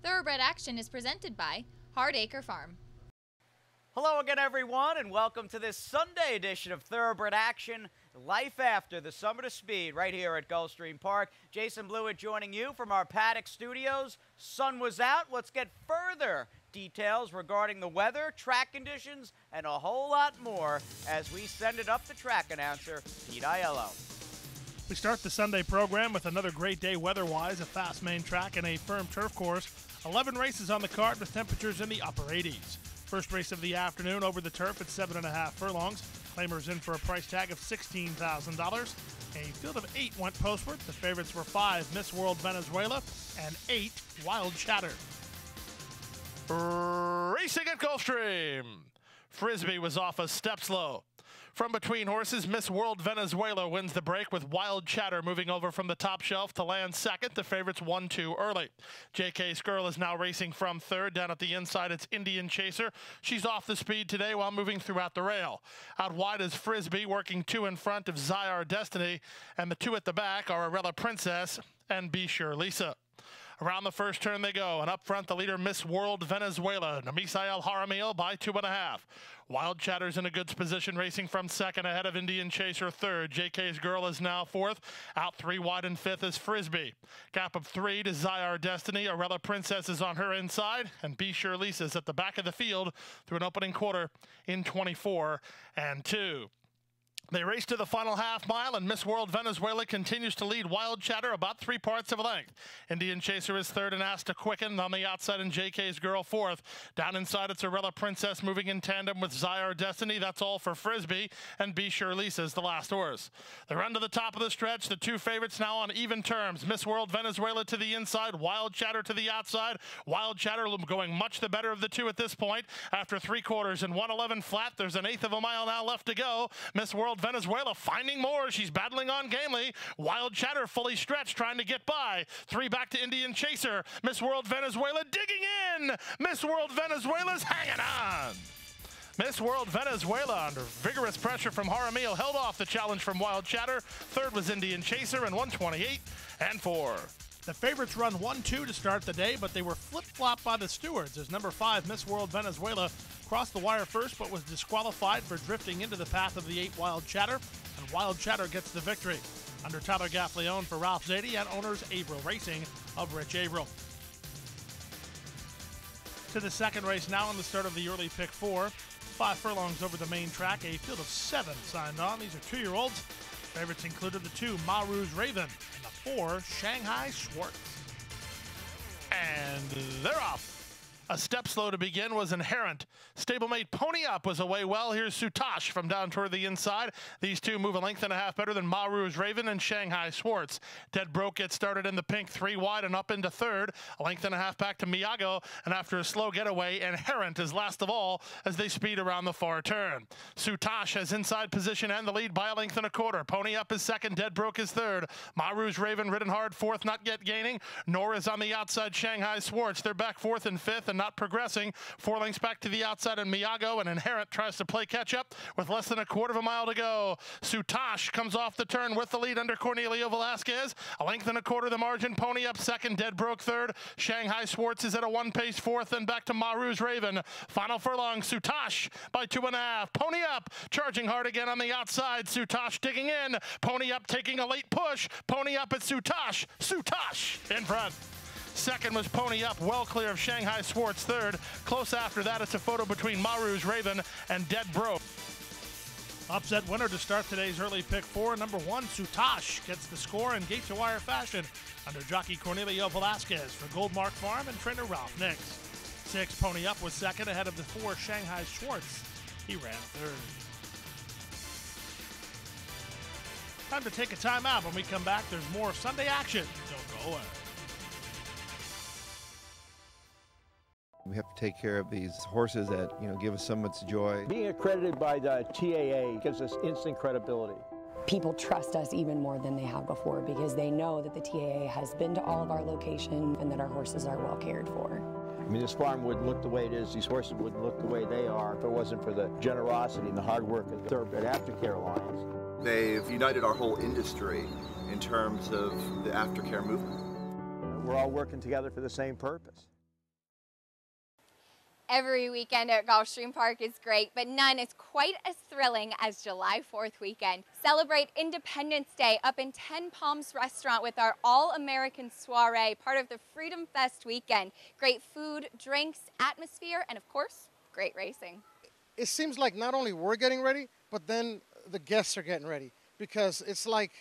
Thoroughbred Action is presented by Hardacre Farm. Hello again, everyone, and welcome to this Sunday edition of Thoroughbred Action, Life After the Summer to Speed, right here at Gulfstream Park. Jason Blewett joining you from our paddock studios. Sun was out. Let's get further details regarding the weather, track conditions, and a whole lot more as we send it up to track announcer Pete Aiello. We start the Sunday program with another great day weather-wise, a fast main track and a firm turf course. 11 races on the card with temperatures in the upper 80s. First race of the afternoon over the turf at 7.5 furlongs. Claimers in for a price tag of $16,000. A field of 8 went postward. The favorites were 5 Miss World Venezuela and 8 Wild Chatter. Racing at Gulfstream. Frisbee was off a step slow. From between horses, Miss World Venezuela wins the break with Wild Chatter moving over from the top shelf to land second. The favorites 1-2 early. J.K. Skirl is now racing from third. Down at the inside, it's Indian Chaser. She's off the speed today while moving throughout the rail. Out wide is Frisbee, working 2 in front of Zyar Destiny. And the 2 at the back are Arella Princess and Be Sure Lisa. Around the first turn they go, and up front the leader Miss World Venezuela, Namisael Jaramillo by 2.5. Wild Chatter's in a good position, racing from second ahead of Indian Chaser third. JK's Girl is now fourth. Out 3 wide and fifth is Frisbee. Gap of 3 to Zyar Destiny. Arella Princess is on her inside, and Be Sure Lisa's at the back of the field through an opening quarter in 24 and 2. They race to the final half mile, and Miss World Venezuela continues to lead Wild Chatter about 3 parts of a length. Indian Chaser is third and asked to quicken on the outside, and JK's Girl fourth. Down inside, it's Arella Princess moving in tandem with Zyar Destiny. That's all for Frisbee, and Be Sure Lisa's the last horse. They run to the top of the stretch. The 2 favorites now on even terms. Miss World Venezuela to the inside, Wild Chatter to the outside. Wild Chatter going much the better of the 2 at this point. After 3 quarters and 1:11 flat, there's an 1/8 of a mile now left to go. Miss World Venezuela finding more. She's battling on gamely. Wild Chatter fully stretched, trying to get by. 3 back to Indian Chaser. Miss World Venezuela digging in. Miss World Venezuela's hanging on. Miss World Venezuela, under vigorous pressure from Jaramillo, held off the challenge from Wild Chatter. Third was Indian Chaser in 1:28 and 4. The favorites run 1-2 to start the day, but they were flip-flopped by the stewards as number 5 Miss World Venezuela crossed the wire first but was disqualified for drifting into the path of the 8 Wild Chatter, and Wild Chatter gets the victory. Under Tyler Gaffleone for Ralph Zadie and owners Averill Racing of Rich Averill. To the second race now on the start of the early pick 4. 5 furlongs over the main track, a field of 7 signed on. These are 2-year-olds. Favorites included the 2 Maru's Raven and the 4 Shanghai Schwartz. And they're off. A step slow to begin was Inherent. Stablemate Pony Up was away well. Here's Sutash from down toward the inside. These 2 move a length and a half better than Maru's Raven and Shanghai Schwartz. Dead Broke gets started in the pink, 3 wide and up into third. A length and a half back to Miyago, and after a slow getaway, Inherent is last of all as they speed around the far turn. Sutash has inside position and the lead by a length and a quarter. Pony Up is second, Dead Broke is third. Maru's Raven ridden hard fourth, not yet gaining. Nor is on the outside Shanghai Schwartz. They're back fourth and fifth and not progressing. 4 lengths back to the outside, and Miyago and Inherent tries to play catch up with less than a quarter of a mile to go. Sutash comes off the turn with the lead under Cornelio Velasquez. A length and a quarter the margin. Pony Up second, Dead Broke third. Shanghai Schwartz is at a 1-pace fourth, and back to Maru's Raven. Final furlong, Sutash by 2.5. Pony Up charging hard again on the outside. Sutash digging in. Pony Up taking a late push. Pony Up at Sutash. Sutash in front. Second was Pony Up, well clear of Shanghai Schwartz third. Close after that, it's a photo between Maru's Raven and Dead Broke. Upset winner to start today's early pick 4. Number 1, Sutash, gets the score in gate-to-wire fashion under jockey Cornelio Velasquez for Goldmark Farm and trainer Ralph Nix. 6, Pony Up was second ahead of the 4, Shanghai Schwartz. He ran third. Time to take a timeout. When we come back, there's more Sunday action. Don't go away. We have to take care of these horses that, give us so much joy. Being accredited by the TAA gives us instant credibility. People trust us even more than they have before because they know that the TAA has been to all of our locations and that our horses are well cared for. I mean, this farm wouldn't look the way it is, these horses wouldn't look the way they are if it wasn't for the generosity and the hard work of Thoroughbred Aftercare Alliance. They've united our whole industry in terms of the aftercare movement. We're all working together for the same purpose. Every weekend at Gulfstream Park is great, but none is quite as thrilling as July 4th weekend. Celebrate Independence Day up in 10 Palms Restaurant with our All-American Soiree, part of the Freedom Fest weekend. Great food, drinks, atmosphere, and of course, great racing. It seems like not only we're getting ready, but then the guests are getting ready, because it's like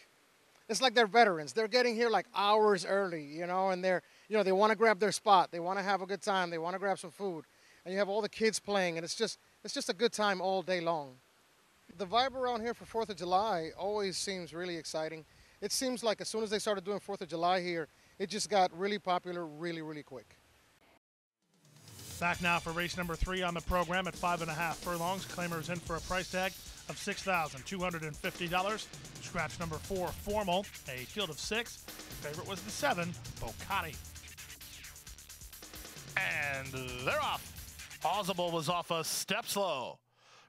they're veterans. They're getting here like hours early, you know, and they want to grab their spot. They want to have a good time. They want to grab some food. And you have all the kids playing, and it's just a good time all day long. The vibe around here for 4th of July always seems really exciting. It seems like as soon as they started doing 4th of July here, it just got really popular really, really quick. Back now for race number 3 on the program at 5.5 furlongs. Claimers in for a price tag of $6,250. Scratch number 4, Formal, a field of 6. Favorite was the 7, Bocati. And they're off. Ausible was off a step slow.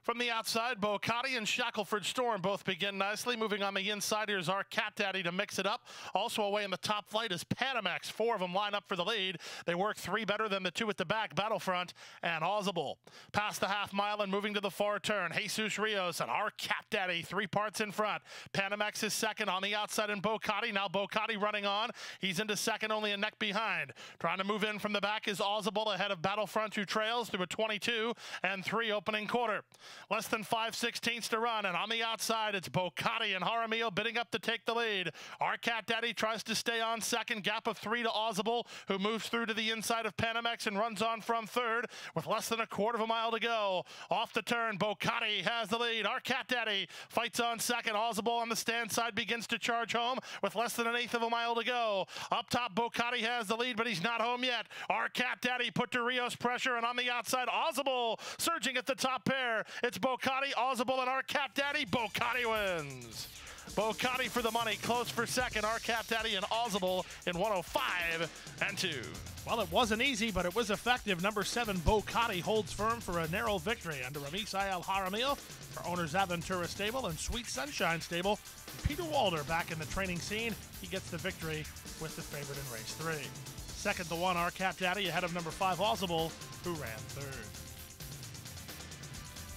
From the outside, Bocati and Shackelford Storm both begin nicely. Moving on the inside, here's our Cat Daddy to mix it up. Also away in the top flight is Panamex. 4 of them line up for the lead. They work 3 better than the 2 at the back, Battlefront and Ausible. Past the half mile and moving to the far turn, Jesus Rios and our Cat Daddy, 3 parts in front. Panamex is second on the outside in Bocati. Now Bocati running on. He's into second, only a neck behind. Trying to move in from the back is Ausible ahead of Battlefront, who trails through a 22 and 3 opening quarter. Less than 5/16 to run, and on the outside, it's Bocati and Jaramillo bidding up to take the lead. Our Cat Daddy tries to stay on second, gap of 3 to Ausible, who moves through to the inside of Panamex and runs on from third with less than a quarter of a mile to go. Off the turn, Bocati has the lead. Our Cat Daddy fights on second. Ausible on the stand side begins to charge home with less than an eighth of a mile to go. Up top, Bocati has the lead, but he's not home yet. Our Cat Daddy put to Rios pressure, and on the outside, Ausible surging at the top pair. It's Bocati, Ausible, and our Cat Daddy. Bocati wins. Bocati for the money, close for second. Our Cat Daddy and Ausible in 105 and 2. Well, it wasn't easy, but it was effective. Number 7, Bocati, holds firm for a narrow victory under Misael Jaramillo for owners Aventura Stable and Sweet Sunshine Stable. And Peter Walder back in the training scene. He gets the victory with the favorite in race 3. Second to 1, our Cat Daddy ahead of number 5, Ausible, who ran third.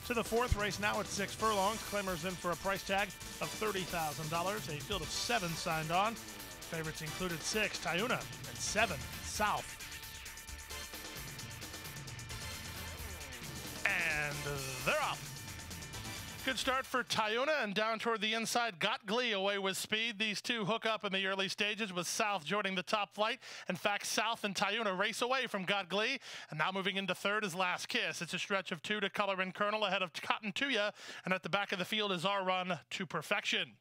To the 4th race now at 6 furlongs. Claimers in for a price tag of $30,000. A field of 7 signed on. Favorites included 6, Tayuna, and 7, South. And they're off. Good start for Tayuna, and down toward the inside, Got Glee away with speed. These two hook up in the early stages with South joining the top flight. In fact, South and Tayuna race away from Got Glee, and now moving into third is Last Kiss. It's a stretch of 2 to Color and Colonel ahead of Cotton Tuya, and at the back of the field is Our Run to Perfection.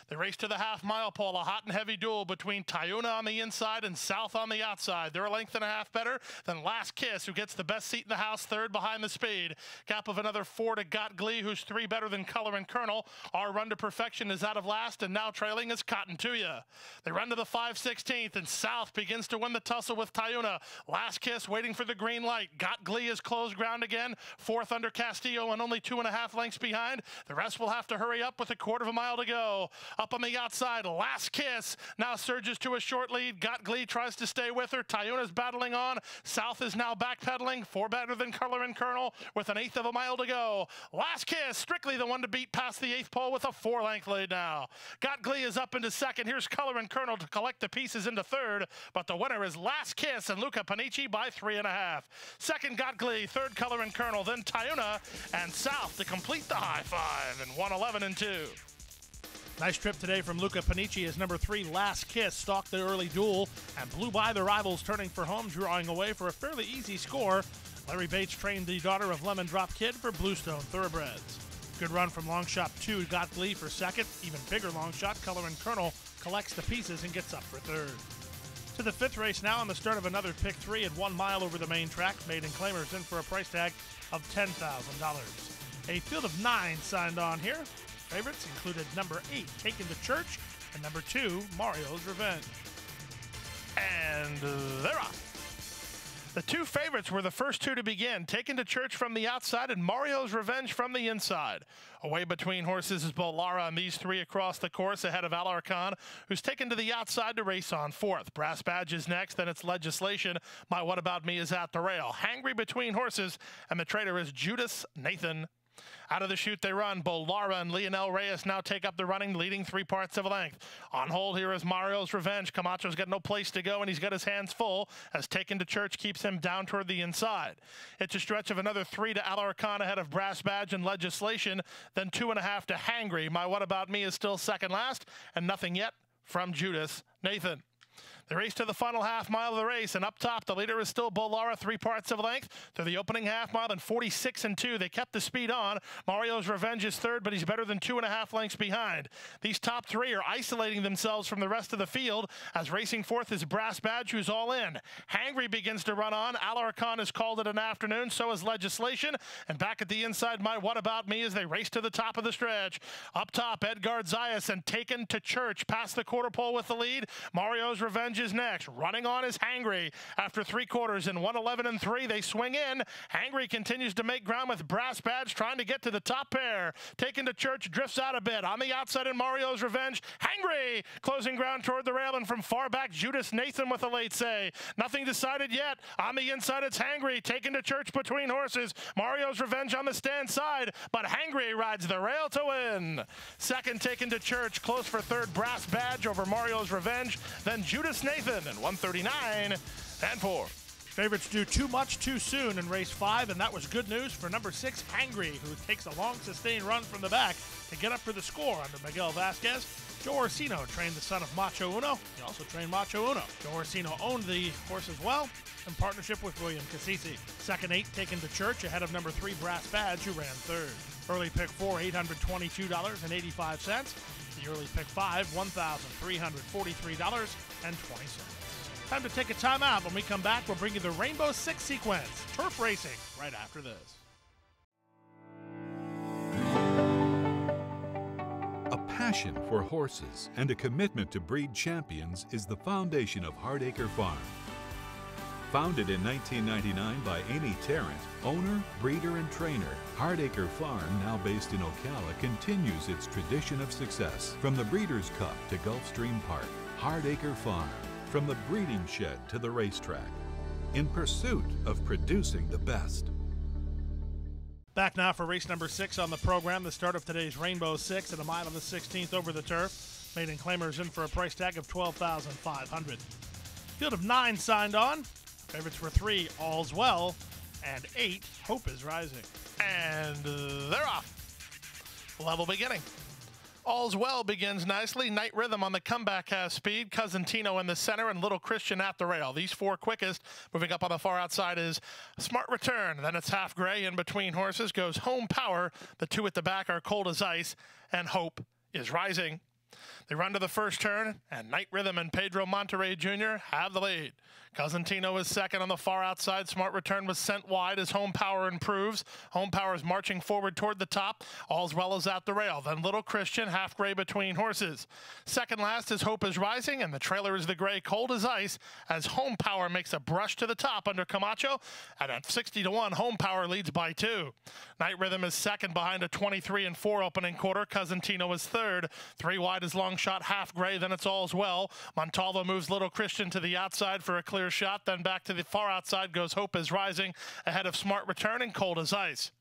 They race to the half-mile pole, a hot and heavy duel between Tayuna on the inside and South on the outside. They're a length and a half better than Last Kiss, who gets the best seat in the house, third behind the speed. Gap of another 4 to Got Glee, who's 3 better than Color and Colonel. Our Run to Perfection is out of last, and now trailing is Cotton Tuya. They run to the 5/16th, and South begins to win the tussle with Tayuna. Last Kiss waiting for the green light. Got Glee is closed ground again, 4th under Castillo and only 2.5 lengths behind. The rest will have to hurry up with a quarter of a mile to go. Up on the outside, Last Kiss now surges to a short lead. Got Glee tries to stay with her. Tayuna's battling on. South is now backpedaling, 4 better than Color and Colonel with an eighth of a mile to go. Last Kiss, strictly the one to beat past the 8th pole with a 4-length lead now. Got Glee is up into second. Here's Color and Colonel to collect the pieces into third, but the winner is Last Kiss and Luca Panici by 3.5. Second, Got Glee. Third, Color and Colonel. Then Tayuna and South to complete the high five in 111 and 2. Nice trip today from Luca Panici as number 3, Last Kiss, stalked the early duel and blew by the rivals, turning for home, drawing away for a fairly easy score. Larry Bates trained the daughter of Lemon Drop Kid for Bluestone Thoroughbreds. Good run from long shot 2, Got Glee for second. Even bigger long shot, Color and Colonel collects the pieces and gets up for third. To the 5th race now on the start of another pick 3 at 1 mile over the main track. Maiden Claimers in for a price tag of $10,000. A field of 9 signed on here. Favorites included number 8, Taken to Church, and number 2, Mario's Revenge. And they're off. The two favorites were the first two to begin, Taken to Church from the outside and Mario's Revenge from the inside. Away between horses is Bolara, and these three across the course ahead of Alarcon, who's taken to the outside to race on fourth. Brass Badge is next, then it's Legislation. My What About Me is at the rail. Hangry between horses, and the trader is Judas Nathan. Out of the chute they run. Bolara and Lionel Reyes now take up the running, leading 3 parts of a length. On hold here is Mario's Revenge. Camacho's got no place to go, and he's got his hands full as Taken to Church keeps him down toward the inside. It's a stretch of another 3 to Alarcon ahead of Brass Badge and Legislation, then 2.5 to Hangry. My What About Me is still second last, and nothing yet from Judas Nathan. The race to the final half mile of the race, and up top, the leader is still Bolara, 3 parts of a length. Through the opening half mile, and 46 and 2. They kept the speed on. Mario's Revenge is third, but he's better than 2.5 lengths behind. These top 3 are isolating themselves from the rest of the field, as racing fourth is Brass Badge, who's all in. Hangry begins to run on. Alarcon has called it an afternoon, so is Legislation. And back at the inside, My What About Me as they race to the top of the stretch. Up top, Edgar Zayas and Taken to Church past the quarter pole with the lead. Mario's Revenge is next. Running on is Hangry. After 3 quarters in 1:11 and 3, they swing in. Hangry continues to make ground with Brass Badge trying to get to the top pair. Taken to Church drifts out a bit. On the outside in Mario's Revenge, Hangry closing ground toward the rail, and from far back, Judas Nathan with a late say. Nothing decided yet. On the inside, it's Hangry. Taken to Church between horses. Mario's Revenge on the stand side, but Hangry rides the rail to win. Second, Taken to Church. Close for third, Brass Badge over Mario's Revenge. Then Judas Nathan in 139 and 4. Favorites do too much too soon in race 5, and that was good news for number 6, Hangry, who takes a long sustained run from the back to get up for the score under Miguel Vasquez. Joe Orsino trained the son of Macho Uno. He also trained Macho Uno. Joe Orsino owned the horse as well in partnership with William Cassisi. Second 8, Taken to Church ahead of number 3, Brass Badge, who ran third. Early pick 4, $822.85. The early pick 5, $1,343.20. Time to take a timeout. When we come back, we'll bring you the Rainbow Six sequence, turf racing, right after this. A passion for horses and a commitment to breed champions is the foundation of Hardacre Farm. Founded in 1999 by Amy Tarrant, owner, breeder, and trainer, Hardacre Farm, now based in Ocala, continues its tradition of success. From the Breeders' Cup to Gulfstream Park, Hardacre Farm, from the breeding shed to the racetrack, in pursuit of producing the best. Back now for race number 6 on the program, the start of today's Rainbow Six at a mile on the 16th over the turf. Maiden claimers in for a price tag of $12,500. Field of 9 signed on. Favorites were 3, All's Well, and 8, Hope is Rising. And they're off. Level beginning. All's Well begins nicely. Night Rhythm on the comeback has speed. Cousin Tino in the center, and Little Christian at the rail. These 4 quickest. Moving up on the far outside is Smart Return. Then it's Half Gray. In between horses goes Home Power. The 2 at the back are Cold as Ice, and Hope is Rising. They run to the first turn, and Night Rhythm and Pedro Monterrey Jr. have the lead. Cousin Tino is second on the far outside. Smart Return was sent wide as Home Power improves. Home Power is marching forward toward the top. All's Well is at the rail. Then Little Christian, Half Gray between horses. Second last is Hope is Rising, and the trailer is the gray Cold as Ice as Home Power makes a brush to the top under Camacho. And at 60-1, Home Power leads by 2. Night Rhythm is second behind a 23 and 4 opening quarter. Cousin Tino is third. 3 wide is Long Shot, Half Gray. Then it's All's Well. Montalvo moves Little Christian to the outside for a clear shot. Then back to the far outside goes Hope is Rising ahead of Smart Return and Cold as Ice.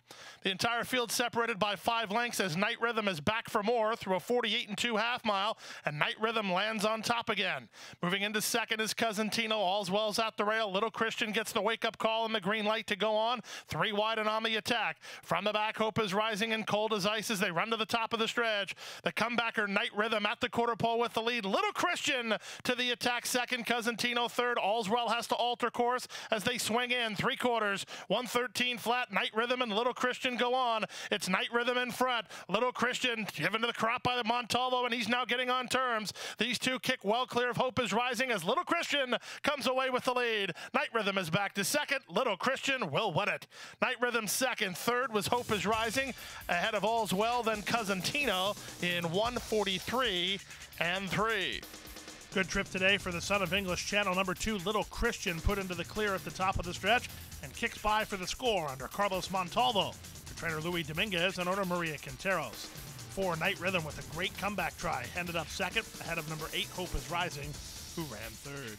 The entire field separated by 5 lengths as Night Rhythm is back for more through a 48 and 2 half mile, and Night Rhythm lands on top again. Moving into second is Cousin Tino. All's Well's at the rail. Little Christian gets the wake-up call and the green light to go on. 3 wide and on the attack. From the back, Hope is Rising and Cold as Ice as they run to the top of the stretch. The comebacker Night Rhythm at the quarter pole with the lead. Little Christian to the attack second. Cousin Tino third. All's Well has to alter course as they swing in. 3 quarters. 113 flat. Night Rhythm and Little Christian go on. It's Night Rhythm in front. Little Christian given to the crop by the Montalvo, and he's now getting on terms. These 2 kick well clear of Hope is Rising as Little Christian comes away with the lead. Night Rhythm is back to second. Little Christian will win it. Night Rhythm second. Third was Hope is Rising ahead of All's Well, then Cousin Tino in 143 and 3. Good trip today for the son of English Channel. Number 2, Little Christian, put into the clear at the top of the stretch and kicks by for the score under Carlos Montalvo for trainer Louis Dominguez and owner Maria Quinteros. 4, Night Rhythm with a great comeback try. Ended up second ahead of number 8, Hope is Rising, who ran third.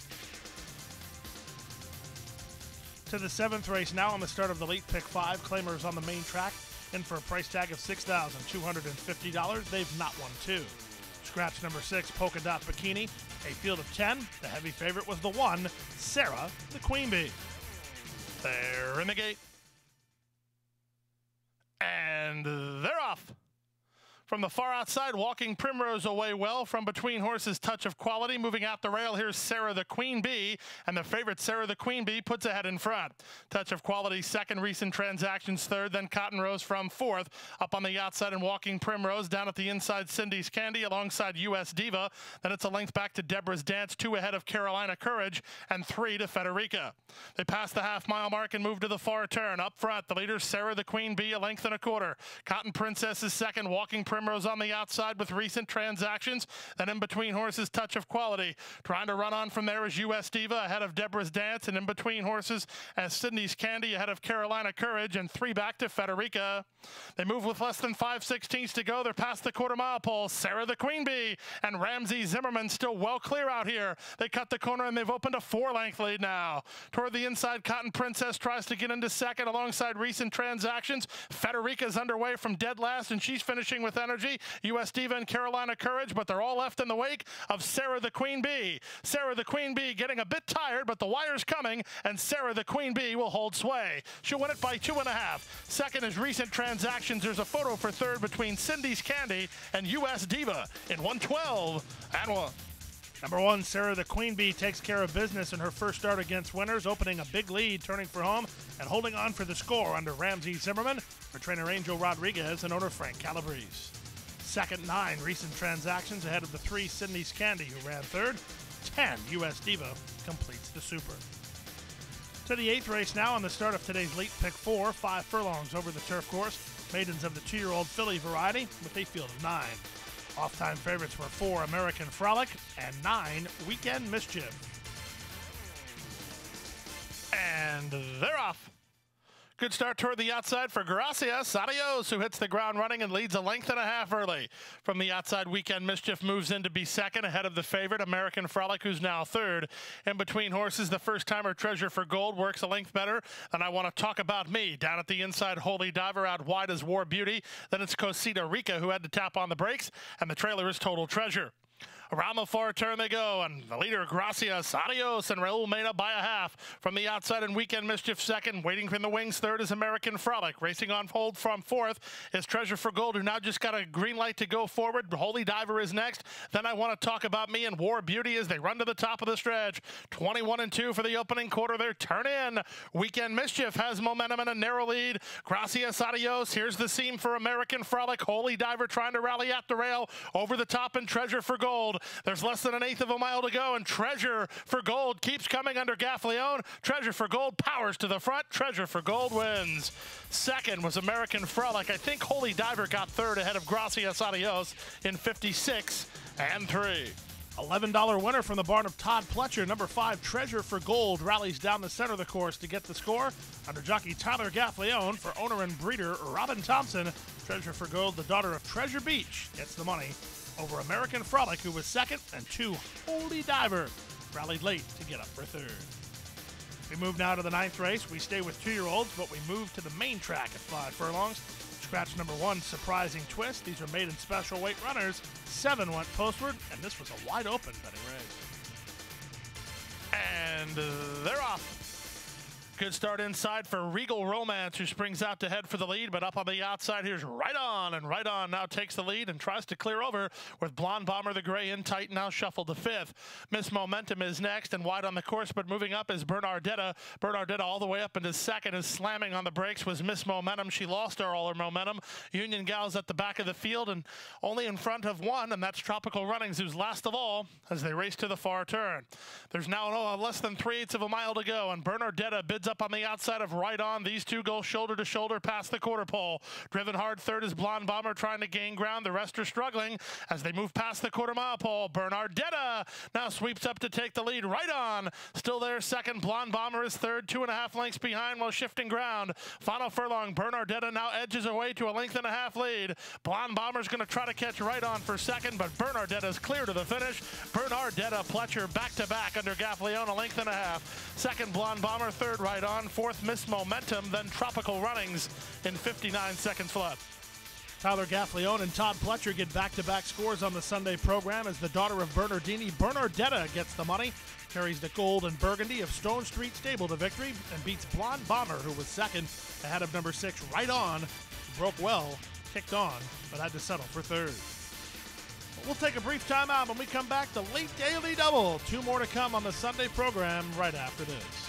To the 7th race now on the start of the late pick 5. Claimers on the main track in for a price tag of $6,250. They've not won 2. Scratch number 6, Polka Dot Bikini. A field of 10. The heavy favorite was the 1, Sarah, the Queen Bee. They're in the gate. And they're off. From the far outside, Walking Primrose away well. From between horses, Touch of Quality. Moving out the rail, here's Sarah the Queen Bee. And the favorite, Sarah the Queen Bee, puts ahead in front. Touch of Quality, second. Recent Transactions, third. Then Cotton Rose from fourth. Up on the outside and Walking Primrose. Down at the inside, Cindy's Candy alongside US Diva. Then it's a length back to Deborah's Dance. 2 ahead of Carolina Courage. And 3 to Federica. They pass the half-mile mark and move to the far turn. Up front, the leader, Sarah the Queen Bee, a length and a quarter. Cotton Princess is second. Walking Primrose on the outside with Recent Transactions. Then in between horses, Touch of Quality. Trying to run on from there is US Diva ahead of Deborah's Dance. And in between horses as Sydney's Candy ahead of Carolina Courage. And 3 back to Federica. They move with less than 5/16 to go. They're past the quarter-mile pole. Sarah the Queen Bee and Ramsey Zimmerman still well clear out here. They cut the corner and they've opened a 4-length lead now. Toward the inside, Cotton Princess tries to get into second alongside Recent Transactions. Federica's underway from dead last and she's finishing with energy. US Diva and Carolina Courage, but they're all left in the wake of Sarah the Queen Bee. Sarah the Queen Bee getting a bit tired, but the wire's coming, and Sarah the Queen Bee will hold sway. She'll win it by 2.5. Second is Recent Transactions. There's a photo for third between Cindy's Candy and US Diva in 1:12.1. Number 1, Sarah the Queen Bee takes care of business in her first start against winners, opening a big lead, turning for home, and holding on for the score under Ramsey Zimmerman for trainer Angel Rodriguez and owner Frank Calabrese. Second, 9, Recent Transactions ahead of the 3, Sydney's Candy, who ran third. 10, US Diva completes the super. To the 8th race now on the start of today's late pick 4, 5 furlongs over the turf course. Maidens of the 2-year-old filly variety with a field of 9. Off-time favorites were 4, American Frolic, and 9, Weekend Mischief. And they're off. Good start toward the outside for Gracias Adios, who hits the ground running and leads a length and a half early. From the outside, Weekend Mischief moves in to be second ahead of the favorite, American Frolic, who's now third. In between horses, the first-timer Treasure for Gold works a length better. And I want to talk about me. Down at the inside, Holy Diver out wide as War Beauty. Then it's Cosita Rica, who had to tap on the brakes. And the trailer is Total Treasure. Around the far turn they go, and the leader, Gracias Adios, and Raul Mena by a half. From the outside and Weekend Mischief second. Waiting in the wings third is American Frolic. Racing on hold from fourth is Treasure for Gold, who now just got a green light to go forward. Holy Diver is next. Then I want to talk about me and War Beauty as they run to the top of the stretch. 21-2 for the opening quarter. They're turn in. Weekend Mischief has momentum and a narrow lead. Gracias Adios. Here's the seam for American Frolic. Holy Diver trying to rally at the rail. Over the top and Treasure for Gold. There's less than 1/8 of a mile to go, and Treasure for Gold keeps coming under Gaffleone. Treasure for Gold powers to the front. Treasure for Gold wins. Second was American Frolic. I think Holy Diver got third ahead of Gracias Adios in 56-3. $11 winner from the barn of Todd Pletcher. Number 5, Treasure for Gold, rallies down the center of the course to get the score under jockey Tyler Gaffleone. For owner and breeder Robin Thompson, Treasure for Gold, the daughter of Treasure Beach, gets the money over American Frolic, who was second, and 2, Holy Diver, rallied late to get up for third. We move now to the 9th race. We stay with 2-year-olds, but we move to the main track at 5 furlongs. Scratch number 1, Surprising Twist. These are maiden special weight runners. 7 went postward, and this was a wide open betting race. And they're off. Good start inside for Regal Romance, who springs out to head for the lead, but up on the outside, here's Right On, and Right On now takes the lead and tries to clear over with Blonde Bomber the Gray in tight, now shuffled to 5th. Miss Momentum is next and wide on the course, but moving up is Bernardetta. Bernardetta all the way up into second is slamming on the brakes was Miss Momentum. She lost all her momentum. Union Gals at the back of the field and only in front of one, and that's Tropical Runnings, who's last of all as they race to the far turn. There's now less than 3/8 of a mile to go, and Bernardetta bids up on the outside of Right On. These two go shoulder to shoulder past the quarter pole. Driven hard third is Blonde Bomber trying to gain ground. The rest are struggling as they move past the quarter-mile pole. Bernardetta now sweeps up to take the lead. Right On still there second. Blonde Bomber is third, 2.5 lengths behind while shifting ground. Final furlong, Bernardetta now edges away to a 1.5 length lead. Blonde Bomber's going to try to catch Right On for second, but Bernardetta's clear to the finish. Bernardetta, Pletcher back-to-back under Gaffleone, 1.5 lengths. Second, Blonde Bomber. Third, Right On. Fourth, Miss Momentum. Then Tropical Runnings in 59 seconds flat. Tyler Gaffleone and Todd Pletcher get back-to-back scores on the Sunday program as the daughter of Bernardini, Bernardetta, gets the money, carries the gold and burgundy of Stone Street Stable to victory, and beats Blonde Bomber, who was second, ahead of number 6, Right On, who broke well, kicked on, but had to settle for third. We'll take a brief time out when we come back to Late Daily Double. 2 more to come on the Sunday program right after this.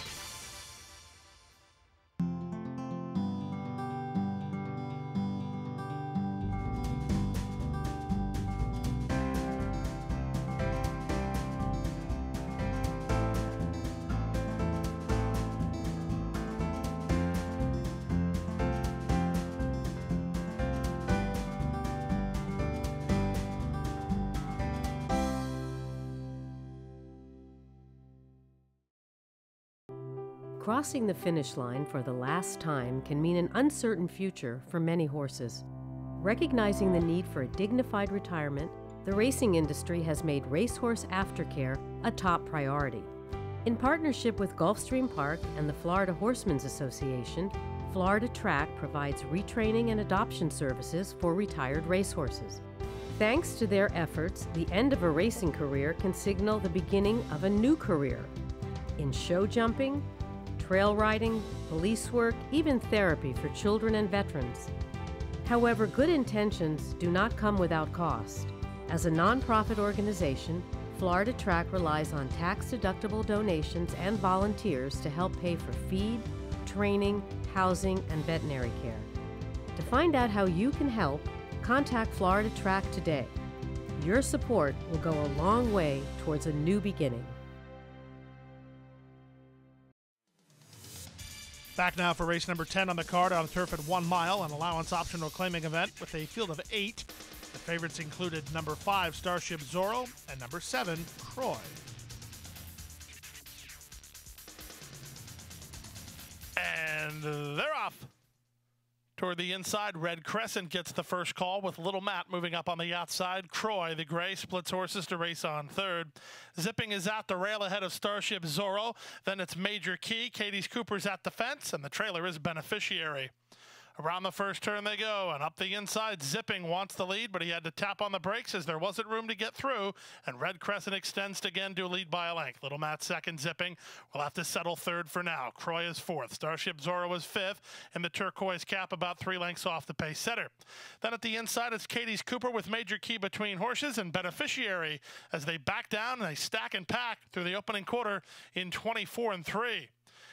Crossing the finish line for the last time can mean an uncertain future for many horses. Recognizing the need for a dignified retirement, the racing industry has made racehorse aftercare a top priority. In partnership with Gulfstream Park and the Florida Horsemen's Association, Florida Track provides retraining and adoption services for retired racehorses. Thanks to their efforts, the end of a racing career can signal the beginning of a new career in show jumping, trail riding, police work, even therapy for children and veterans. However, good intentions do not come without cost. As a nonprofit organization, Florida Track relies on tax-deductible donations and volunteers to help pay for feed, training, housing, and veterinary care. To find out how you can help, contact Florida Track today. Your support will go a long way towards a new beginning. Back now for race number 10 on the card on turf at 1 mile, an allowance optional claiming event with a field of 8. The favorites included number 5, Starship Zorro, and number 7, Croy. And they're off. Toward the inside, Red Crescent gets the first call with Little Matt moving up on the outside. Croy, the gray, splits horses to race on third. Zipping is at the rail ahead of Starship Zorro. Then it's Major Key. Katie's Cooper's at the fence, and the trailer is Beneficiary. Around the first turn they go, and up the inside, Zipping wants the lead, but he had to tap on the brakes as there wasn't room to get through, and Red Crescent extends to again to a lead by a length. Little Matt second, Zipping will have to settle third for now. Croy is fourth. Starship Zorro is fifth, and the turquoise cap about 3 lengths off the pace setter. Then at the inside, it's Katie's Cooper with Major Key between horses and Beneficiary as they back down and they stack and pack through the opening quarter in 24-3.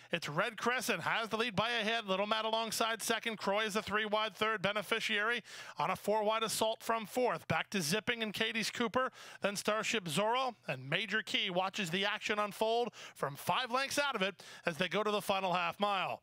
It's Red Crescent has the lead by a head. Little Matt alongside second. Croy is a 3-wide third. Beneficiary on a 4-wide assault from fourth. Back to Zipping and Katie's Cooper. Then Starship Zorro and Major Key watches the action unfold from 5 lengths out of it as they go to the final half mile.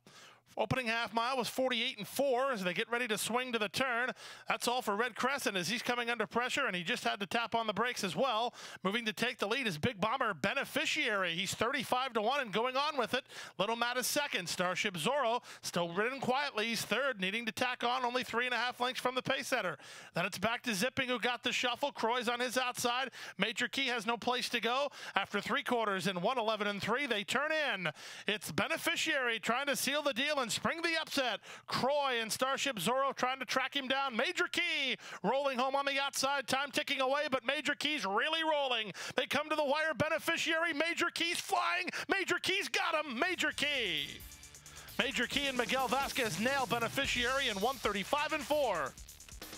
Opening half mile was 48-4 as they get ready to swing to the turn. That's all for Red Crescent as he's coming under pressure, and he just had to tap on the brakes as well. Moving to take the lead is Big Bomber Beneficiary. He's 35-1 and going on with it. Little Matt is second. Starship Zorro still ridden quietly. He's third, needing to tack on only 3.5 lengths from the pace setter. Then it's back to Zipping, who got the shuffle. Croy's on his outside. Major Key has no place to go. After 3 quarters in 1:11-3, they turn in. It's Beneficiary trying to seal the deal and spring the upset. Croy and Starship Zorro trying to track him down. Major Key rolling home on the outside. Time ticking away, but Major Key's really rolling. They come to the wire. Beneficiary. Major Key's flying. Major Key's got him. Major Key. Major Key and Miguel Vasquez nail Beneficiary in 1:35-4.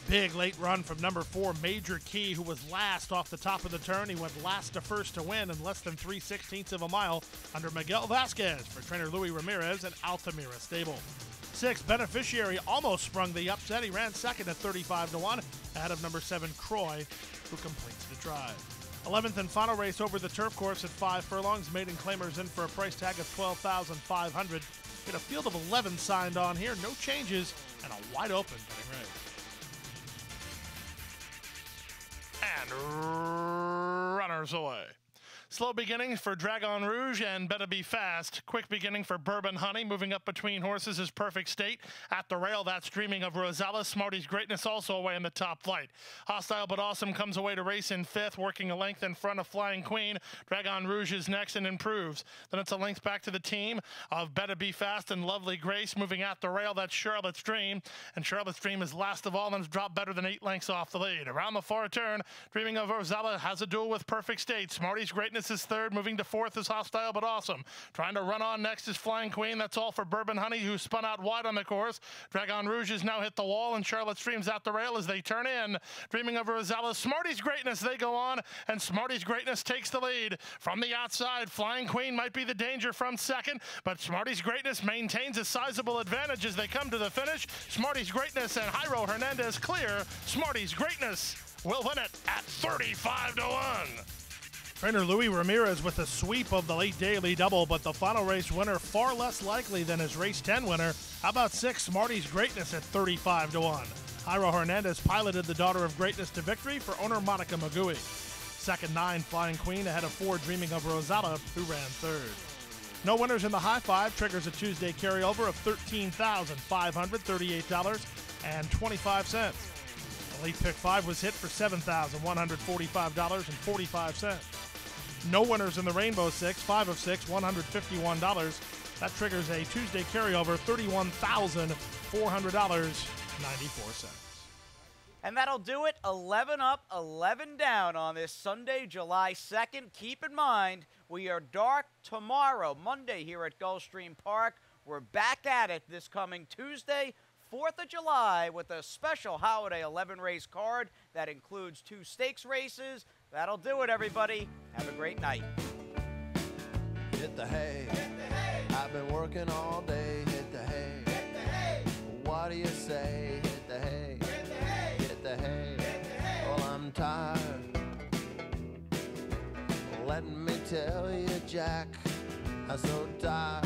Big late run from number 4, Major Key, who was last off the top of the turn. He went last to first to win in less than 3/16 of a mile under Miguel Vasquez for trainer Louis Ramirez and Altamira Stable. 6, Beneficiary almost sprung the upset. He ran second at 35-1 ahead of number 7, Croy, who completes the drive. 11th and final race over the turf course at 5 furlongs. Maiden claimers in for a price tag of $12,500. We had a field of 11 signed on here, no changes, and a wide open betting race. And runners away. Slow beginning for Dragon Rouge and Better Be Fast. Quick beginning for Bourbon Honey. Moving up between horses is Perfect State. At the rail, that's Dreaming of Rosella. Smarty's Greatness also away in the top flight. Hostile But Awesome comes away to race in fifth, working a length in front of Flying Queen. Dragon Rouge is next and improves. Then it's a length back to the team of Better Be Fast and Lovely Grace. Moving at the rail, that's Charlotte's Dream. And Charlotte's Dream is last of all and has dropped better than 8 lengths off the lead. Around the far turn, Dreaming of Rosella has a duel with Perfect State. Smarty's Greatness is third. Moving to fourth is Hostile But Awesome. Trying to run on next is Flying Queen. That's all for Bourbon Honey, who spun out wide on the course. Dragon Rouge has now hit the wall, and Charlotte's Dream's at the rail as they turn in. Dreaming of Rosella, Smarty's Greatness, they go on, and Smarty's Greatness takes the lead. From the outside, Flying Queen might be the danger from second, but Smarty's Greatness maintains a sizable advantage as they come to the finish. Smarty's Greatness and Jairo Hernandez clear. Smarty's Greatness will win it at 35-1. Trainer Louis Ramirez with a sweep of the late daily double, but the final race winner far less likely than his race 10 winner. How about 6 Smarty's Greatness at 35-1? Jairo Hernandez piloted the Daughter of Greatness to victory for owner Monica Magui. Second 9 Flying Queen ahead of 4 Dreaming of Rosella, who ran third. No winners in the high five triggers a Tuesday carryover of $13,538.25. The late pick 5 was hit for $7,145.45. No winners in the Rainbow 6, 5 of 6, $151. That triggers a Tuesday carryover, $31,400.94. And that'll do it. 11 up, 11 down on this Sunday, July 2nd. Keep in mind, we are dark tomorrow, Monday, here at Gulfstream Park. We're back at it this coming Tuesday, 4th of July, with a special holiday 11-race card that includes 2 stakes races. That'll do it, everybody. Have a great night. Hit the hay. Hit the hay. I've been working all day. Hit the hay. Hit the hay. What do you say? Hit the hay. Hit the hay. Hit the hay. Hit the hay. Well, I'm tired. Let me tell you, Jack, I'm so tired.